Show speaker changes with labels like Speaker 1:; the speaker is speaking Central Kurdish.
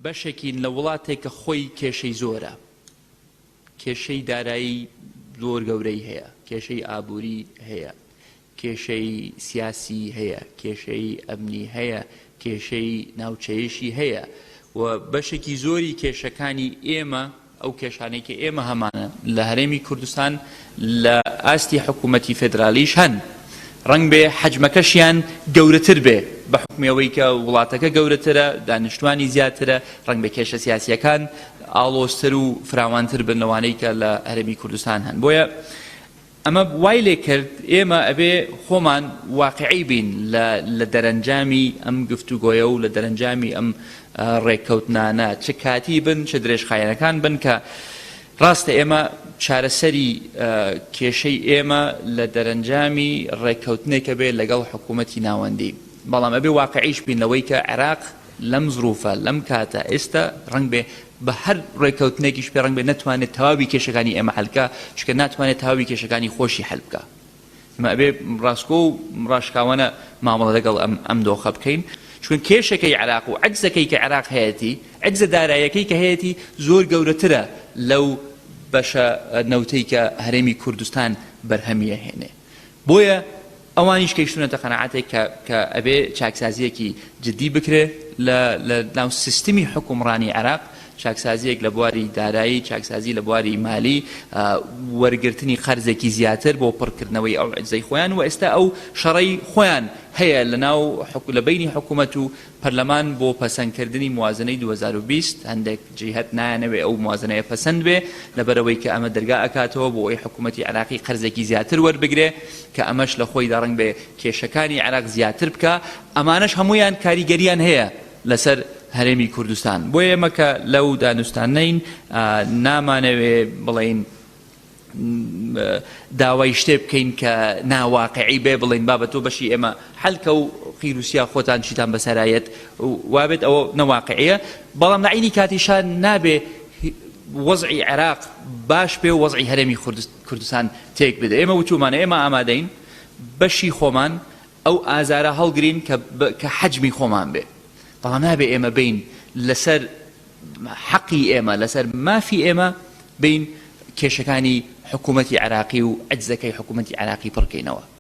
Speaker 1: بەشێکین لە وڵاتێک کە خۆی کێشەی زۆرە، کێشەی دارایی زۆر گەورەی هەیە، کێشەی ئابووری هەیە، کێشەی سیاسی هەیە، کێشەی ئەمنی هەیە، کێشەی ناوچەیەشی هەیە و بەشێکی زۆری کێشەکانی ئێمە ئەو کێشانەی کە ئێمە هەمانە لە هەرێمی کوردستان لە ئاستی حکوومەتی فێدرالیش هەن. ڕەنگ بێ حەجمەکەشیان گەورەتر بێ بە حکومەوەی کە وڵاتەکە گەورەترە، دانیشتوانی زیاترە، ڕەنگ بە کێشە سیاسیەکان ئاڵۆزتر و فراوانتر بن لەوانەی کە لە هەرێمی کوردستان هەن. بۆیە ئەمە وای لێ کرد ئێمە ئەبێ خۆمان واقعی بین لە دەرەنجامی ئەم گفتوگۆیە و لە دەرەنجامی ئەم ڕێککەوتنانە، چ کاتی بن چ درێژخایەنەکان بن کە ڕاستە ئێمە چارەسەری کێشەی ئێمە لە دەرەنجامی ڕێککەوتنێکە بێت لەگەڵ حکوومەتی ناوەندی، بەڵام ئەبێ واقعیش بین لەوەی کە عێراق لەم زروفە لەم کاتە ئێستا ڕەنگ بێ بە هەر ڕێککەوتنێکیش پێ ڕەنگ بێ نەتوانێت تەواوی کێشەکانی ئێمە هەلکە، چکە ناتوانێت تەواوی کێشەکانی خۆشی هەل بکە. ئەمە ئەبێ ڕاستکۆ و ڕاشکاوانە مامەڵە لەگەڵ ئەم دۆخە بکەین، چون کێشەکەی عێراق و عەجزەکەی کە عێراق هەیەتی، عەجزە داراییەکەی کە هەیەتی زۆر گەورەترە لەو بەشە نەوتەی کە هەرێمی کوردستان بەرهەمیە هێنێ. بۆیە ئەوانیش کەیشتونەتە قەناعەتێک کە ئەبێ چاکسازیەکی جدی بکرێ لە ناو سیستمی حکومڕانی عێراق، چاکسازیەک لە بواری دارایی، چاکسازی لە بواری مالی، وەرگرتنی قەرزێکی زیاتر بۆ پڕکردنەوەی ئەو عەجزەی خۆیان، و ئێستا ئەو شەڕەی خۆیان هەیە لە بینی حکوومەت و پەرلەمان بۆ پەسەندکردنی موازنەی 2020. هەندێک جیهەت نایانەوێ ئەو موازنەیە پەسەند بێ لەبەرەوەی کە ئەمە دەرگا ئەکاتەوە بۆ ئەوەی حکوومەتی عێراقی قەرزێکی زیاتر وەربگرێ کە ئەمەش لە خۆی دەڕنگ بێ کێشەکانی عێراق زیاتر بکە. ئەمانەش هەمویان کاریگەریان هەیە لەسەر هەرێمی کوردستان. بۆیە ئێمە کە لەو دانوستانەین نامانەوێ بڵێین داوای شتێ بکەین کە ناواقعی بێ، بڵێن بابەت تۆ بەشی ئێمە حەلکە و خیروسیا خۆتان چیتان بەسەرایەت وابێت ئەوە نەواقعیە، بەڵام لە عینی کاتیشان نابێ وەزعی عێراق باش بێ و وەزعی هەرێمی کوردستان تێک بدە. ئێمە وتومانە ئێمە ئامادەین بەشی خۆمان ئەو ئازارە هەڵگرین کە حەجمی خۆمان بێ، بەڵام نابێ ئێمە بین لەسەر حەقی ئێمە لەسەر مافی ئێمە بین کێشەکانی حکوومەتی عێراقی و عەجزەکەی حکوومەتی عێراقی پڕکەینەوە.